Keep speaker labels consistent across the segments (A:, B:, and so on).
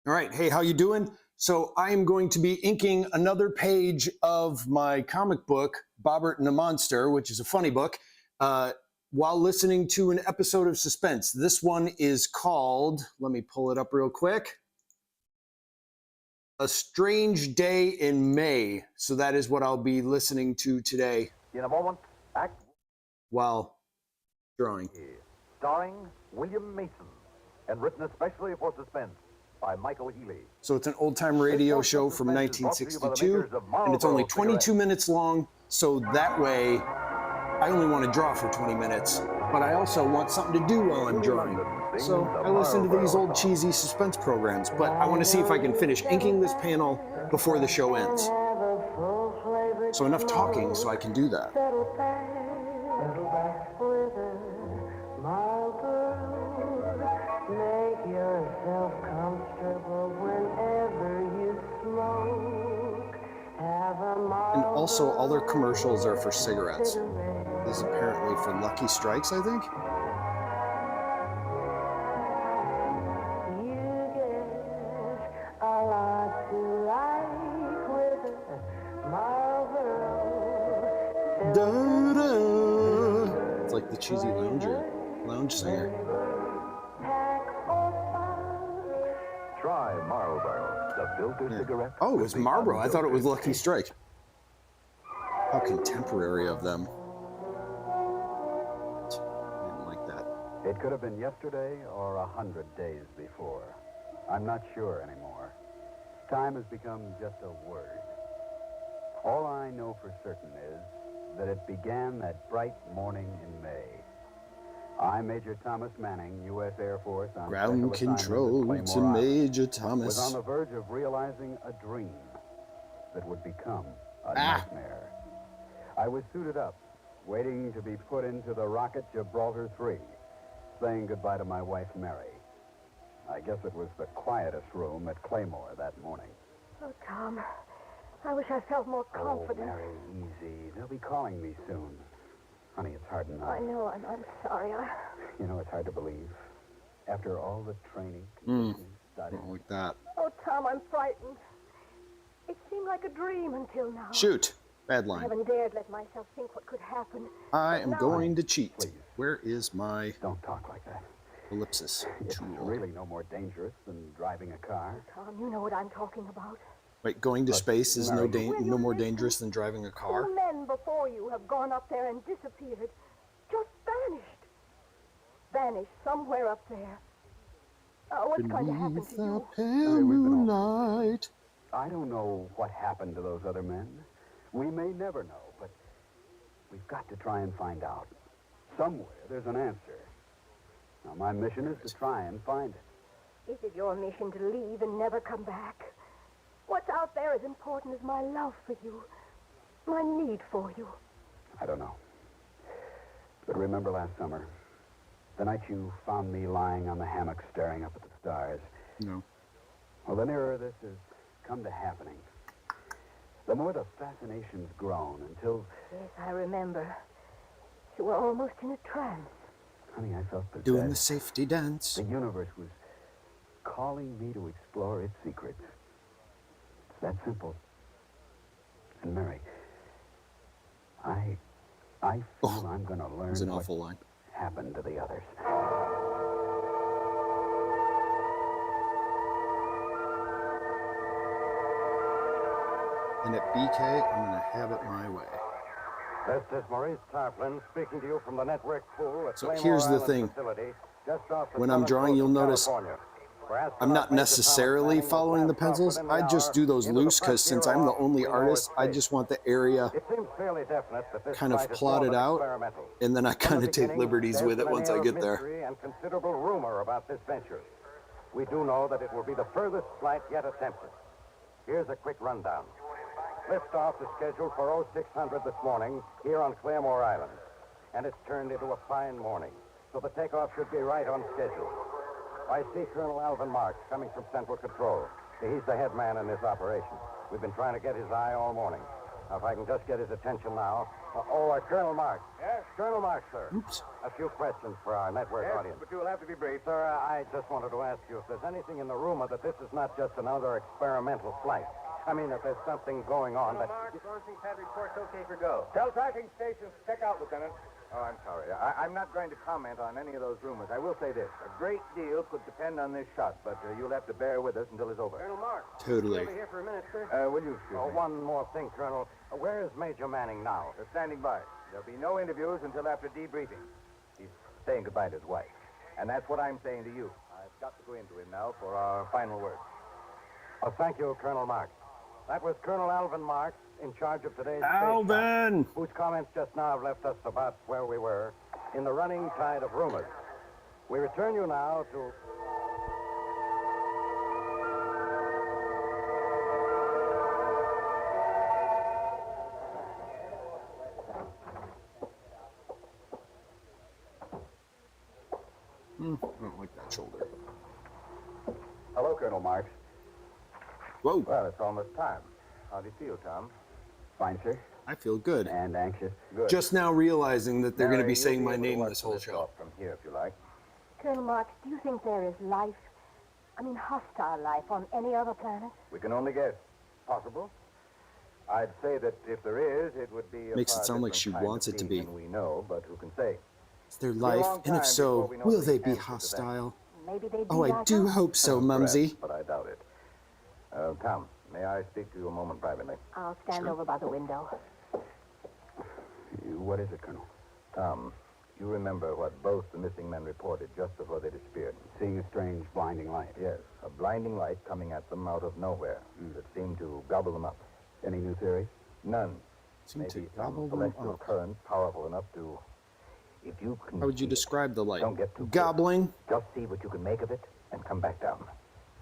A: All right, hey, how you doing? So I am going to be inking another page of my comic book, Bobert and the Monster, which is a funny book, while listening to an episode of Suspense. This one is called, let me pull it up real quick, A Strange Day in May. So that is what I'll be listening to today.
B: In a moment, act
A: while drawing.
B: Starring William Mason and written especially for Suspense by Michael Healy.
A: So it's an old-time radio show from 1962, and it's only 22 minutes long, so that way I only want to draw for 20 minutes, but I also want something to do while I'm drawing. So I listen to these old cheesy suspense programs, but I want to see if I can finish inking this panel before the show ends. So enough talking so I can do that. And also, all their commercials are for cigarettes. This is apparently for Lucky Strikes, I think. Da-da. It's like the cheesy lounge singer.
B: Try Marlboro, the filter cigarette.
A: Oh, it was Marlboro. I thought it was Lucky Strike. How contemporary of them. I didn't like that.
C: It could have been yesterday or 100 days before. I'm not sure anymore. Time has become just a word. All I know for certain is that it began that bright morning in May. I, Major Thomas Manning, U.S. Air Force, on
A: ground control to Major Thomas,
C: was on the verge of realizing a dream that would become a nightmare. I was suited up, waiting to be put into the rocket Gibraltar 3, saying goodbye to my wife, Mary. I guess it was the quietest room at Claymore that morning.
D: Oh, Tom, I wish I felt more confident.
C: Oh, Mary, easy. They'll be calling me soon. Honey, it's hard enough.
D: I know, I'm sorry.
C: You know, it's hard to believe. After all the training, conditioning, study.
A: I don't like that.
D: Oh, Tom, I'm frightened. It seemed like a dream until now.
A: Shoot. Bad line.
D: I haven't dared let myself think what could happen.
A: I am going to cheat.
C: Please.
A: Where is my...
C: Don't talk like that.
A: Ellipsis
C: It's
A: tool.
C: really no more dangerous than driving a car.
D: Tom, you know what I'm talking about.
A: Wait, going to space is no more dangerous than driving a car?
D: The men before you have gone up there and disappeared. Just vanished. Vanished somewhere up there. What's going to happen to you?
A: Pale moonlight.
C: I don't know what happened to those other men. We may never know, but we've got to try and find out. Somewhere there's an answer. Now, my mission is to try and find it.
D: Is it your mission to leave and never come back? What's out there as important as my love for you, my need for you?
C: I don't know. But remember last summer, the night you found me lying on the hammock staring up at the stars?
A: No.
C: Well, the nearer this has come to happening, the more the fascination's grown until...
D: Yes, I remember. You were almost in a trance.
C: Honey, I felt possessed.
A: Doing the safety dance.
C: The universe was calling me to explore its secrets. It's that simple. And Mary, I feel I'm going to learn
A: It's an
C: what
A: awful line.
C: happened to the others.
A: And at BK, I'm going to have it my way.
B: This is Maurice Tarplin speaking to you from the network pool at
A: So
B: Claymore
A: here's the
B: Island
A: thing.
B: facility, just off the
A: When I'm
B: southern
A: drawing,
B: coast
A: you'll
B: of
A: notice
B: California, where
A: I'm not
B: astronauts Major
A: necessarily
B: Thomas Manning
A: following
B: will
A: the
B: blast
A: pencils.
B: off within
A: I
B: the
A: just
B: hour
A: do those
B: into the
A: loose because since I'm the
B: frontier
A: only
B: of
A: artist, I
B: space.
A: just want the area
B: It seems fairly definite that this
A: kind of
B: flight is
A: plotted
B: more than
A: out,
B: experimental.
A: and then I
B: From
A: kind
B: the
A: of take
B: beginning,
A: liberties
B: there's
A: with it
B: been an
A: once I
B: air of
A: get there.
B: mystery and considerable rumor about this venture. We do know that it will be the furthest flight yet attempted. Here's a quick rundown. Liftoff is scheduled for 0600 this morning here on Claymore Island, and it's turned into a fine morning, so the takeoff should be right on schedule. I see Colonel Alvin Marks coming from Central Control. He's the head man in this operation. We've been trying to get his eye all morning. Now, if I can just get his attention now. Colonel Marks.
E: Yes?
B: Colonel Mark, sir.
A: Oops.
B: A few questions for our network audience.
E: But you'll have to be brief.
B: Sir, I just wanted to ask you if there's anything in the rumor that this is not just another experimental flight. I mean, if there's something going on that...
E: Mark, launching pad reports okay for go. Tell tracking stations to check out, Lieutenant. Oh, I'm sorry. I'm not going to comment on any of those rumors. I will say this. A great deal could depend on this shot, but you'll have to bear with us until it's over. Colonel Mark.
A: Totally.
E: Over here for a minute, sir. Will you excuse me?
B: One more thing, Colonel. Where is Major Manning now?
E: They're standing by. There'll be no interviews until after debriefing. He's saying goodbye to his wife. And that's what I'm saying to you. I've got to go into him now for our final words.
B: Oh, thank you, Colonel Marks. That was Colonel Alvin Marks, in charge of today's
A: Alvin!
B: space, whose comments just now have left us about where we were in the running tide of rumors. We return you now to...
A: I don't like that shoulder.
C: Hello, Colonel Marks.
A: Whoa.
E: Well, it's almost time. How do you feel, Tom?
C: Fine, sir.
A: I feel good.
C: And anxious.
E: Good.
A: Just now realizing that they're going to be
E: Mary,
A: saying
E: you'll
A: my
E: able to
A: name
E: watch
A: this whole
E: this
A: show.
E: off from here, if you like.
D: Colonel Marks, do you think there is life, I mean hostile life, on any other planet?
E: We can only guess. Possible. I'd say that if there is, it would be a
A: Makes it
E: far
A: sound like
E: different
A: she
E: kind of
A: wants it to
E: being
A: be.
E: than we know, but who can say?
A: It's their
E: It's been a
A: life,
E: long
A: and if
E: time
A: so,
E: before we know
A: will
E: the
A: they be
E: answer to that.
A: hostile?
D: Maybe they'd be
A: Oh, I
D: like
A: do
D: us.
A: hope so,
E: Perhaps,
A: Mumsy.
E: but I doubt it. Tom, may I speak to you a moment privately?
D: I'll stand over by the window.
C: What is it, Colonel?
E: Tom, you remember what both the missing men reported just before they disappeared?
C: Seeing a strange blinding light.
E: Yes, a blinding light coming at them out of nowhere that seemed to gobble them up.
C: Any new theories?
E: None.
A: Seem to
E: Maybe
A: gobble
E: some
A: them
E: celestial
A: up.
E: current powerful enough to... If you can
A: How would you
E: see it,
A: describe the light?
E: Don't get too
A: Gobbling?
E: Just see what you can make of it and come back down.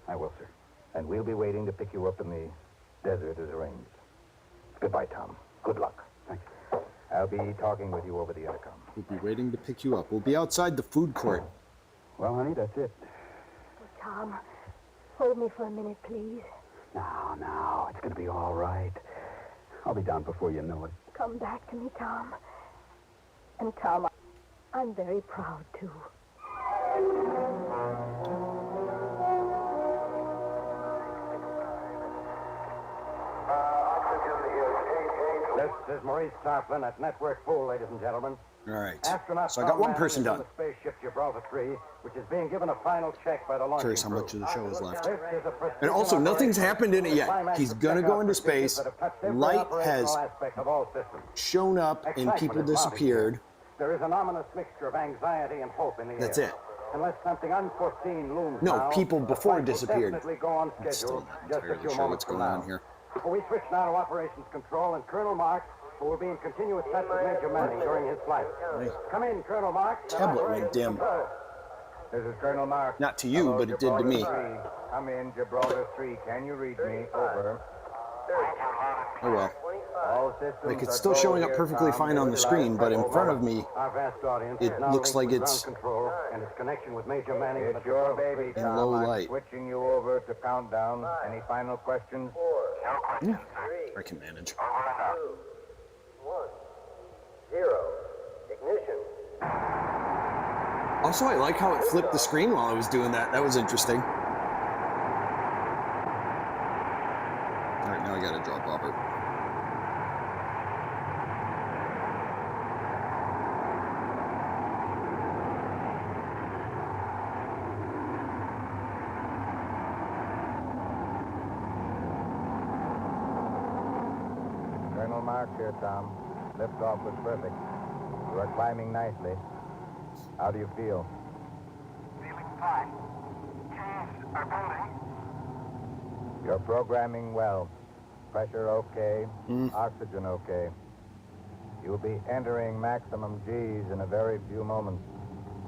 C: I will, sir.
E: And we'll be waiting to pick you up in the desert as arranged. Goodbye, Tom. Good luck.
C: Thank you.
E: I'll be talking with you over the intercom.
A: We'll be waiting to pick you up. We'll be outside the food court.
C: Well, honey, that's it.
D: Oh, Tom, hold me for a minute, please.
C: Now, it's going to be all right. I'll be down before you know it.
D: Come back to me, Tom. And Tom, I'm very proud, too.
B: This is Maurice Tarplin at Network Pool, ladies and gentlemen.
A: All right.
B: Astronaut
A: So I got
B: Tom
A: one
B: Manning
A: person
B: is in
A: done.
B: the spaceship Gibraltar 3, which is being given a final check by the launching
A: Curious how
B: crew.
A: much of the show is left.
B: This is a precision
A: And also, nothing's
B: operation
A: happened in it
B: with
A: yet.
B: climax
A: He's
B: of
A: gonna go
B: checkout
A: into
B: procedures
A: space.
B: that have touched every
A: Light
B: operational
A: has
B: aspect of all systems.
A: shown up and
B: Excitement
A: people
B: is mounting
A: disappeared.
B: here. There is an ominous mixture of anxiety and hope in the
A: That's
B: air.
A: it.
B: Unless something unforeseen looms
A: No,
B: now,
A: people
B: the
A: before
B: flight will
A: disappeared.
B: definitely go on
A: I'm still
B: schedule
A: not
B: just a
A: entirely
B: few
A: sure
B: moments
A: what's going
B: from
A: on
B: now.
A: here.
B: We switch now to operations control, and Colonel Marks, who will be in continuous touch with Major Manning during his flight.
A: My
B: Come in, Colonel Marks.
A: tablet went dim.
E: This is Colonel Mark.
A: Not to you,
E: Hello,
A: but it did to me.
E: Gibraltar 3. Come in, Gibraltar 3. Can you read me? Over.
A: Oh well.
E: All systems
A: Like, it's
E: are
A: still
E: go
A: showing up
E: here,
A: perfectly
E: Tom.
A: fine on the screen, but in front of me,
B: Our vast audience
A: it
B: is now
A: looks
B: linked
A: like
B: with
A: it's
B: ground control and its connection with Major Manning.
E: It's your baby,
A: in
E: Tom.
A: low
E: I'm
A: light.
E: switching you over to countdown. Any final questions?
A: I can manage.
B: 1, 0, ignition.
A: Also, I like how it flipped the screen while I was doing that. That was interesting. All right, now I gotta draw Bobert.
E: Colonel Mark here, Tom. Liftoff was perfect. You are climbing nicely. How do you feel?
F: Feeling fine. Keys are building.
E: You're programming well. Pressure okay. Oxygen okay. You'll be entering maximum Gs in a very few moments.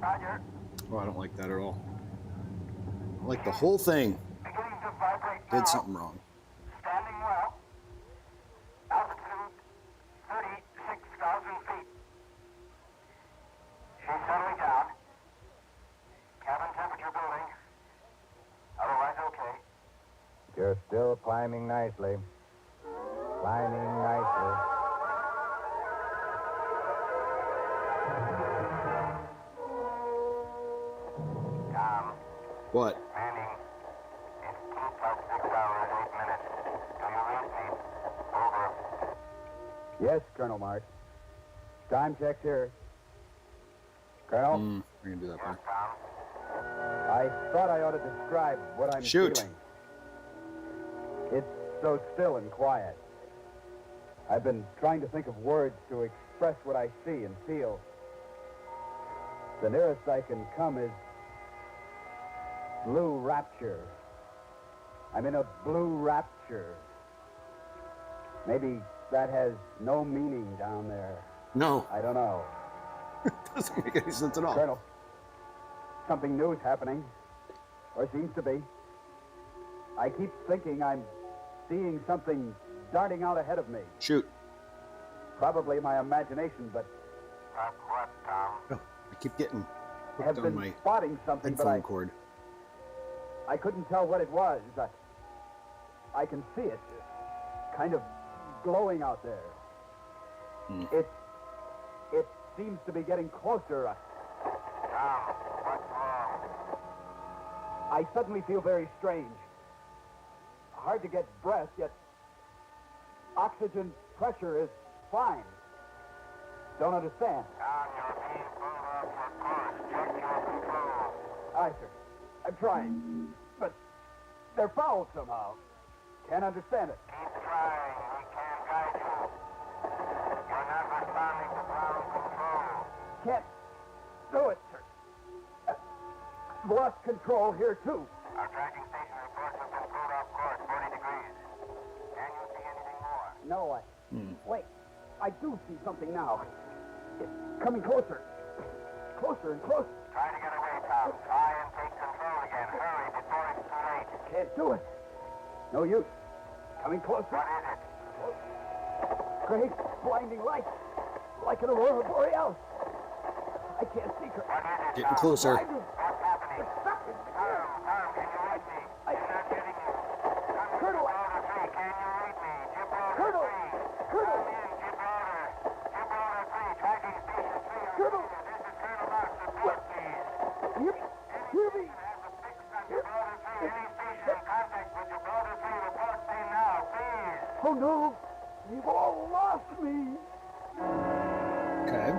F: Roger.
A: Oh, I don't like that at all. I like the whole thing.
F: Beginning to vibrate now.
A: Did something wrong.
F: Standing well. Altitude 36,000 feet. She's settling down. Cabin temperature building. Otherwise okay.
E: You're still climbing nicely. Climbing nicely.
A: What?
F: Manning, it's 2 plus 6 hours, 8 minutes. Do you read me? Over.
C: Yes, Colonel Marks. Time checks here. Colonel,
A: We're gonna do that,
F: Yes,
A: bud.
F: Tom.
C: I thought I ought to describe what I'm
A: Shoot.
C: feeling. It's so still and quiet. I've been trying to think of words to express what I see and feel. The nearest I can come is blue rapture. I'm in a blue rapture. Maybe that has no meaning down there.
A: No,
C: I don't know.
A: doesn't make any sense at all.
C: Colonel, something new is happening, or seems to be. I keep thinking I'm seeing something darting out ahead of me.
A: Shoot.
C: Probably my imagination, but
F: Like what, Tom?
A: Oh, I keep getting
C: I have
A: hooked on
C: been
A: my
C: spotting something, but
A: headphone cord.
C: I couldn't tell what it was. I can see it, kind of glowing out there. It seems to be getting closer.
F: Tom, what's wrong?
C: I suddenly feel very strange. Hard to get breath, yet oxygen pressure is fine. Don't understand.
F: Tom, you're being pulled off your course. Check your control.
C: Aye, sir. I'm trying. But they're fouled somehow. Can't understand it.
F: Keep trying. We can't guide you. You're not responding to ground control.
C: Can't do it, sir. Lost control here, too.
F: Our tracking station reports have been pulled off course, 40 degrees. Can you see anything more?
C: No, wait. I do see something now. It's coming closer. Closer and closer.
F: Try to get away, Tom. Try and take control again. Hurry before it's too late.
C: Can't do it. No use. Coming closer.
F: What is it?
C: Great blinding light. Like an aurora borealis. I can't see her.
F: What is it,
A: Getting
F: Tom?
A: closer.
F: What's happening? Tom, can you read me? I'm not getting you. Come
C: Colonel.
F: Gibraltar 3, can you read me? Gibraltar
C: Colonel.
F: 3.
C: Colonel.
F: Come in, Gibraltar. Gibraltar 3, tracking station 3.
C: Colonel.
F: This is Colonel Marks. Report, please.
C: Hear me.
F: Has a fix on Gibraltar 3. Any station in contact with Gibraltar 3, report me now, please.
C: Oh, no. You've all lost me.
A: Okay.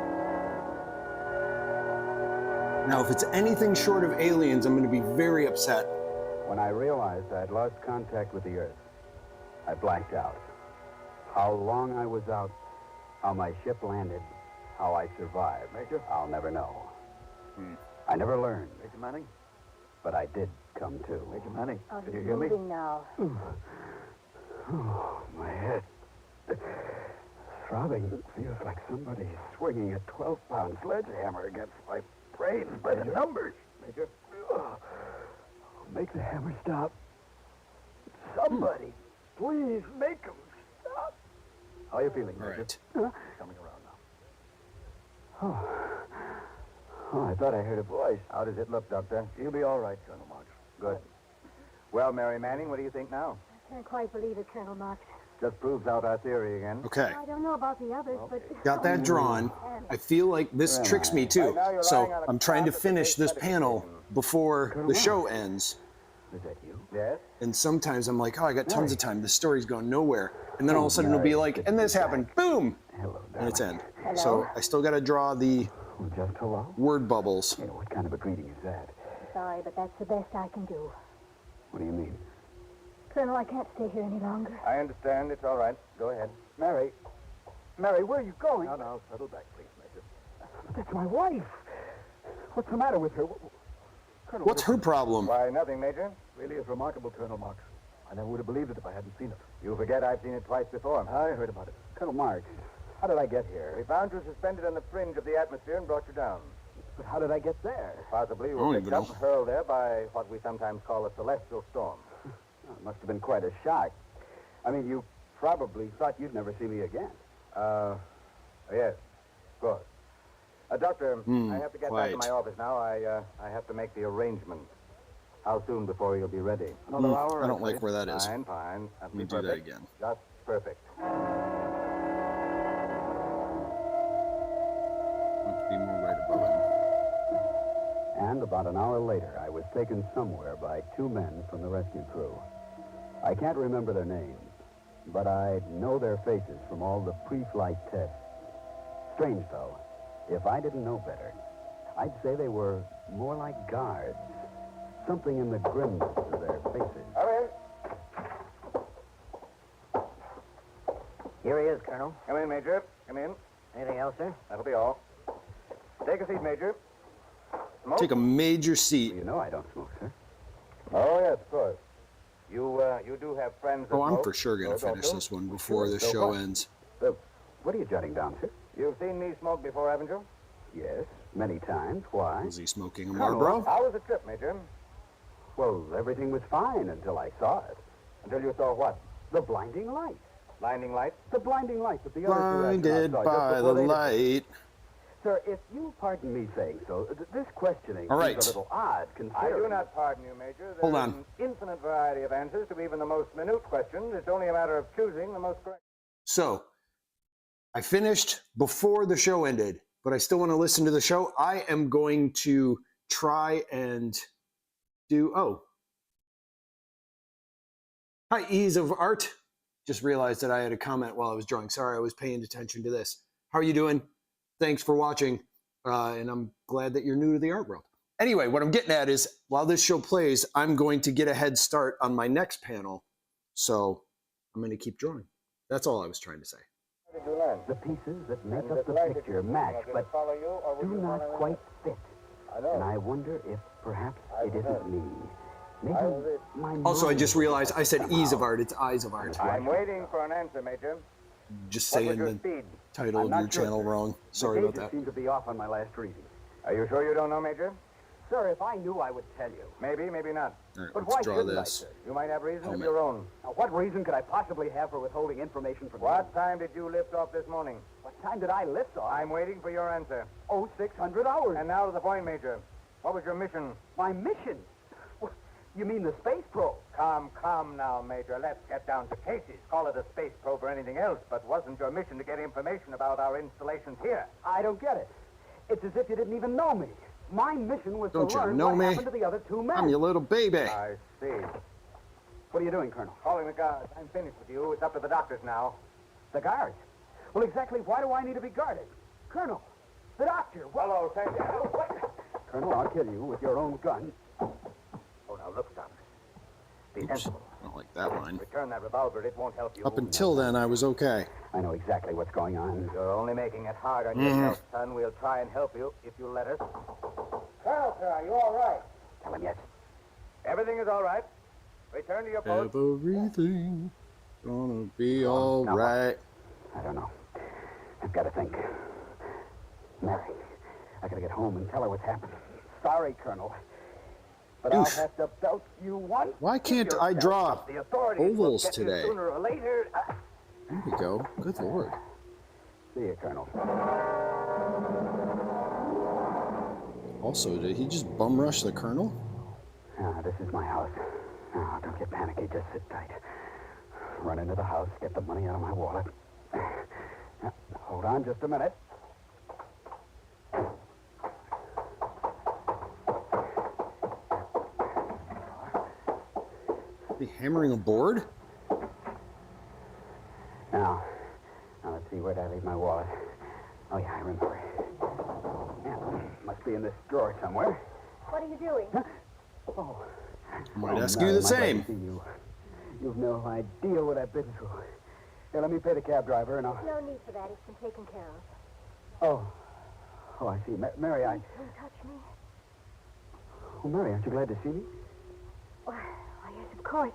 A: Now, if it's anything short of aliens, I'm going to be very upset.
C: When I realized I'd lost contact with the Earth, I blacked out. How long I was out, how my ship landed, how I survived, Major, I'll never know. I never learned.
E: Major Manning?
C: But I did come to.
E: Major Manning?
D: Are
E: Can
D: you
E: you hear me?
D: moving now?
C: Oh, my head. Throbbing. Feels like somebody swinging a 12-pound sledgehammer against my brain by the numbers.
E: Major?
C: Oh, make the hammer stop. Somebody, please make him stop.
E: How are you feeling,
A: All
E: Major?
A: right.
E: Coming around now.
C: Oh, I thought I heard a voice.
E: How does it look, Doctor? You'll be all right, Colonel Marks. Good. Well, Mary Manning, what do you think now?
D: I can't quite believe it, Colonel Marks.
E: Just proves out our theory again.
A: Okay.
D: I don't know about the others, but...
A: Got that drawn. I feel like this tricks me too. So I'm trying to finish this panel before the show ends.
C: Is that you?
E: Yes?
A: And sometimes I'm like, oh, I got tons of time. This story's going nowhere. And then all of a sudden it'll be like, and this happened. Boom!
C: Hello,
A: And it's
C: darling.
A: end. So I still got to draw the
C: Oh, just hello?
A: word bubbles.
C: Hey, what kind of a greeting is that?
D: Sorry, but that's the best I can do.
C: What do you mean?
D: Colonel, I can't stay here any longer.
E: I understand. It's all right. Go ahead.
C: Mary, where are you going?
E: Now, settle back, please, Major.
C: That's my wife. What's the matter with her? Colonel,
A: What's her problem?
E: Why, nothing, Major.
G: Really is remarkable, Colonel Marks. I never would have believed it if I hadn't seen it.
E: You forget I've seen it twice before.
G: I heard about it.
C: Colonel Marks, how did I get
E: We
C: here?
E: found you suspended on the fringe of the atmosphere and brought you down.
C: But how did I get there?
E: Possibly you
A: I don't
E: were
A: even
E: picked up
A: know.
E: and hurled there by what we sometimes call a celestial storm.
C: Oh, it must have been quite a shock. I mean, you probably thought you'd never see me again.
E: Yes, of course. Doctor, I have to get back to
A: quiet.
E: my office now. I have to make the arrangements. How soon before you'll be ready?
G: Another hour.
A: I don't like where that is.
E: Fine, fine. That'll
A: Let me
E: be
A: do that
E: perfect.
A: again.
E: Just perfect.
A: Want to be more right above it.
C: And about an hour later, I was taken somewhere by two men from the rescue crew. I can't remember their names, but I know their faces from all the pre-flight tests. Strange, though, if I didn't know better, I'd say they were more like guards. Something in the grimness of their faces.
E: Come in.
H: Here he is, Colonel.
E: Come in, Major. Come in.
H: Anything else, sir?
E: That'll be all. Take a seat, Major. Smoke?
A: Take a major seat.
C: You know I don't smoke, sir.
E: Oh, yes, of course. You do have friends that
A: Oh, I'm
E: smoke,
A: for sure going to
E: don't
A: finish
E: you?
A: this one before the
E: So
A: show
E: what?
A: ends.
C: What are you jotting down, sir?
E: You've seen me smoke before, haven't you?
C: Yes, many times. Why?
A: Was he smoking a
C: Colonel,
A: Marlboro?
E: How was the trip, Major?
C: Well, everything was fine until I saw it.
E: Until you saw what?
C: The blinding light.
E: Blinding light?
C: The blinding light that the other two
A: Blinded
C: astronauts saw just
A: by the
C: before they
A: light.
C: Sir, if you pardon me saying so, this questioning
A: All right.
C: is a little odd,
E: I
C: considering...
E: do not pardon you, Major. There's
A: Hold on.
E: an infinite variety of answers to even the most minute questions. It's only a matter of choosing the most correct.
A: So, I finished before the show ended, but I still want to listen to the show. I am going to try and do... Oh. Hi, Ease of Art. Just realized that I had a comment while I was drawing. Sorry, I was paying attention to this. How are you doing? Thanks for watching. And I'm glad that you're new to the art world. Anyway, what I'm getting at is, while this show plays, I'm going to get a head start on my next panel. So I'm going to keep drawing. That's all I was trying to say.
E: What did you learn?
C: The pieces that make
E: And
C: up
E: the
C: the
E: light
C: picture
E: that you
C: match,
E: see, did
C: but
E: it follow you, or were
C: do
E: you
C: not
E: following
C: quite
E: it?
C: fit.
E: I know.
C: And I wonder if perhaps
E: I
C: it
E: know.
C: isn't me. Maybe
E: I was it.
C: my
A: Also, I
C: mind
A: just realized I said Ease of
C: somehow.
A: Art. It's Eyes of Art.
E: I'm waiting for an answer, Major.
A: Just
E: What was
A: saying
E: your
A: the
E: speed?
A: title
C: I'm
A: of
C: not
A: your
C: sure,
A: channel
C: sir.
A: wrong.
C: The
A: Sorry about
C: gauges
A: that.
C: seem to be off on my last reading.
E: Are you sure you don't know, Major?
C: Sir, if I knew, I would tell you.
E: Maybe, maybe not.
A: All right,
C: But
A: let's
C: why
A: draw
C: shouldn't I,
A: this.
C: sir?
E: You might have reason of
A: Helmet.
E: your own.
C: Now, what reason could I possibly have for withholding information from
E: What
C: you?
E: time did you lift off this morning?
C: What time did I lift off?
E: I'm waiting for your answer.
C: 600 hours.
E: And now to the point, Major. What was your mission?
C: My mission? What, you mean the space probe?
E: Come now, Major. Let's get down to cases. Call it a space probe or anything else, but wasn't your mission to get information about our installations here?
C: I don't get it. It's as if you didn't even know me. My mission was
A: Don't
C: to
A: you
C: learn
A: know
C: what
A: me?
C: happened to the other two men.
A: I'm your little baby.
E: I see.
C: What are you doing, Colonel?
E: Calling the guards. I'm finished with you. It's up to the doctors now.
C: The guards? Well, exactly why do I need to be guarded? Colonel, the doctor.
E: Hello, thank you. What?
C: Colonel, I'll kill you with your own gun.
E: Oh, now look, Thomas. Be
A: Oops,
E: sensible.
A: I don't like that line.
E: Return that revolver. It won't help you.
A: Up until then, I was okay.
C: I know exactly what's going on.
E: You're only making it hard on yourself, son. We'll try and help you if you let us. Colonel, sir, are you all right?
C: Tell him yes.
E: Everything is all right. Return to your post.
A: Everything gonna be all
C: now what?
A: right.
C: I don't know. I've got to think. Mary, I gotta get home and tell her what's happened. Sorry, Colonel, but I'll
A: Oof.
C: have to belt you once.
A: Why can't I draw
E: The authorities will
A: ovals
E: get you
A: today?
E: sooner or later.
A: There we go. Good Lord.
C: See you, Colonel.
A: Also, did he just bum rush the Colonel?
C: This is my house. Now, don't get panicky. Just sit tight. Run into the house, get the money out of my wallet. Now, hold on just a minute.
A: Is he hammering a board?
C: Now, let's see, where did I leave my wallet? Oh, yeah, I remember. Yeah, must be in this drawer somewhere.
D: What are you doing?
C: Oh.
A: I might ask
C: Mary,
A: you the
C: I'm glad to
A: same.
C: see you. You've no idea what I've been through. Here, let me pay the cab driver and I'll...
D: No need for that. It's been taken care of.
C: Oh, I see. Mary,
D: Don't touch me.
C: Oh, Mary, aren't you glad to see me?
D: Why, yes, of course.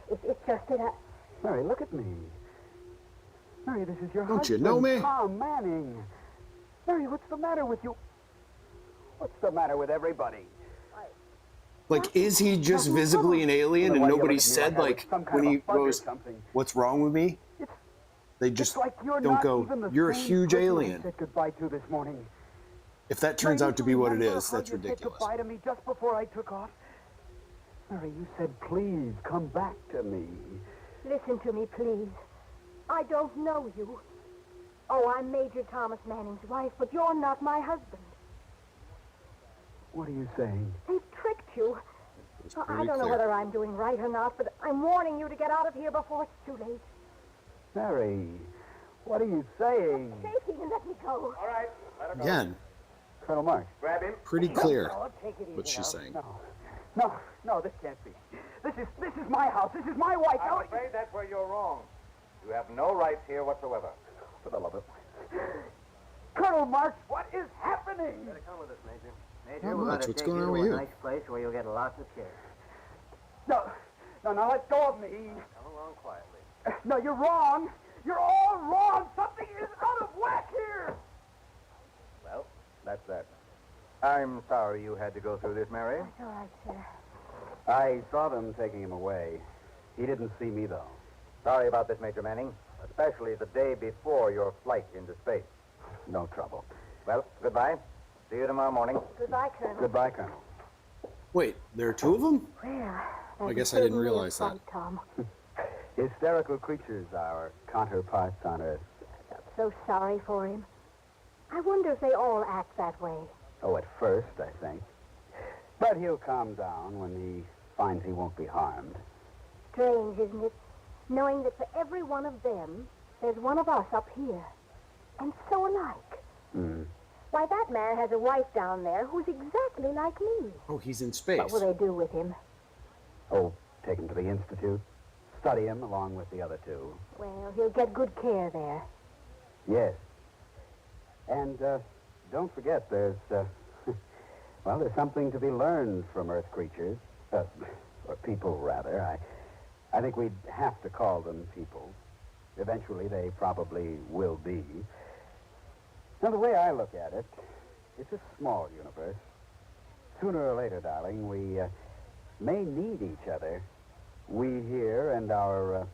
D: It's just that I...
C: Mary, look at me. Mary, this is your
A: Don't you
C: husband,
A: know me?
C: Tom Manning. Mary, what's the matter with you? What's the matter with everybody?
A: Like, is he just visibly an alien
C: Well,
A: and
C: why do you
A: nobody
C: look at me
A: said,
C: like I was
A: like,
C: some kind
A: when
C: of
A: he
C: a bug or
A: goes,
C: something?
A: what's wrong with me?
C: It's-
A: They just
C: It's like you're
A: don't
C: not
A: go,
C: even the
A: you're a
C: same
A: huge
C: person I
A: alien.
C: said goodbye to this morning.
A: If that turns
C: Mary,
A: out to
C: you
A: be what it
C: remember
A: is,
C: how
A: that's
C: you said
A: ridiculous.
C: goodbye to me just before I took off? Mary, you said, please come back to me.
D: Listen to me, please. I don't know you. Oh, I'm Major Thomas Manning's wife, but you're not my husband.
C: What are you saying?
D: They've tricked you.
A: It's
D: I
A: pretty
D: don't know
A: clear.
D: whether I'm doing right or not, but I'm warning you to get out of here before it's too late.
C: Mary, what are you saying?
D: Shaking and let me go.
E: All right, let her go.
A: Again,
C: Colonel Marks.
E: Grab him.
A: pretty clear
D: Oh, take it easy
A: what she's
D: now.
A: saying.
C: No, this can't be. This is my house. This is my wife.
E: I'm afraid that's where you're wrong. You have no rights here whatsoever.
C: For the love of... Colonel Marks, what is happening?
H: Better come with us, Major.
A: Not
H: Major, we're going
A: much.
H: to
A: What's
H: take
A: going
H: you
A: on
H: to
A: with
H: a
A: you?
H: nice place where you'll get lots of care.
C: No, let go of me.
H: Come along quietly.
C: No, you're wrong. You're all wrong. Something is out of whack here.
E: Well, that's that. I'm sorry you had to go through this, Mary.
D: It's all right, sir.
C: I saw them taking him away. He didn't see me, though.
E: Sorry about this, Major Manning, especially the day before your flight into space.
C: No trouble.
E: Well, goodbye. See you tomorrow morning.
D: Goodbye, Colonel.
C: Goodbye, Colonel.
A: Wait, there are two of them?
D: Well,
A: I guess
D: that
A: I didn't
D: certainly is
A: realize that.
D: fun, Tom.
C: Hysterical creatures, our counterparts on Earth.
D: So sorry for him. I wonder if they all act that way.
C: Oh, at first, I think. But he'll calm down when he finds he won't be harmed.
D: Strange, isn't it? Knowing that for every one of them, there's one of us up here. And so alike.
C: Hmm.
D: Why, that man has a wife down there who's exactly like me.
A: Oh, he's in space.
D: What will they do with him?
C: Oh, take him to the Institute. Study him along with the other two.
D: Well, he'll get good care there.
C: Yes. And, don't forget, there's something to be learned from Earth creatures. Or people, rather. I think we'd have to call them people. Eventually, they probably will be. Now, the way I look at it, it's a small universe. Sooner or later, darling, we may need each other. We here and our,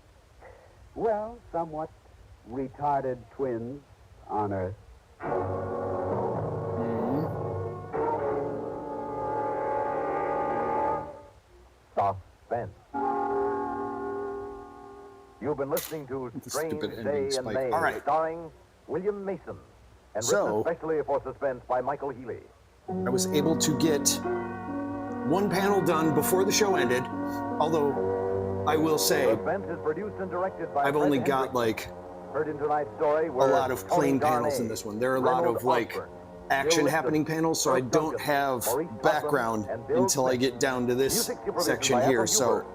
C: somewhat retarded twins on Earth.
B: Suspense. You've been listening to
A: The
B: Strange
A: stupid ending
B: Day and
A: spike.
B: May,
A: All right.
B: starring William Mason, and
A: So-
B: written especially for Suspense by Michael Healy.
A: I was able to get one panel done before the show ended, although I will say
B: Suspense is produced and directed by
A: I've
B: Fred
A: only got
B: Hendricks.
A: like
B: Heard in tonight's story
A: a
B: were
A: lot of
B: Tony
A: plain panels
B: Darnay,
A: in this one. There are a lot
B: Reynold
A: of like
B: Osborne,
A: action
B: Bill
A: happening
B: Liston,
A: panels, so I
B: Kirk
A: don't
B: Duncan,
A: have
B: Maurice Buckland,
A: background
B: and Bill
A: until I
B: Smith.
A: get down to this
B: Music supervision
A: section
B: by
A: here,
B: Ethel
A: so
B: Huber.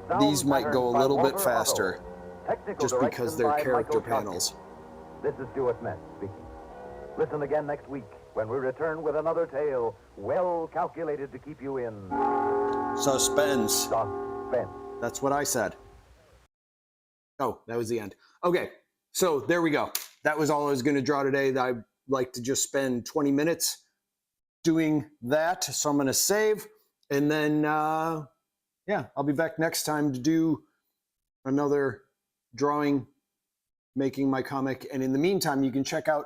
B: Sound
A: these might
B: pattern
A: go a
B: by
A: little bit
B: Walter
A: faster,
B: Otto. Technical
A: just because
B: direction
A: they're
B: by
A: character
B: Michael Shotkin.
A: panels.
B: This is Stuart Smith speaking. Listen again next week when we return with another tale well calculated to keep you in
A: Suspense.
B: suspense.
A: That's what I said. Oh, that was the end. Okay, so there we go. That was all I was going to draw today. I'd like to just spend 20 minutes doing that. So I'm going to save. And then, I'll be back next time to do another drawing, making my comic. And in the meantime, you can check out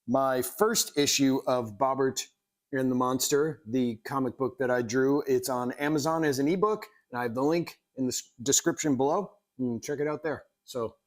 A: my first issue of Bobert and the Monster, the comic book that I drew. It's on Amazon as an ebook. And I have the link in the description below. You can check it out there. So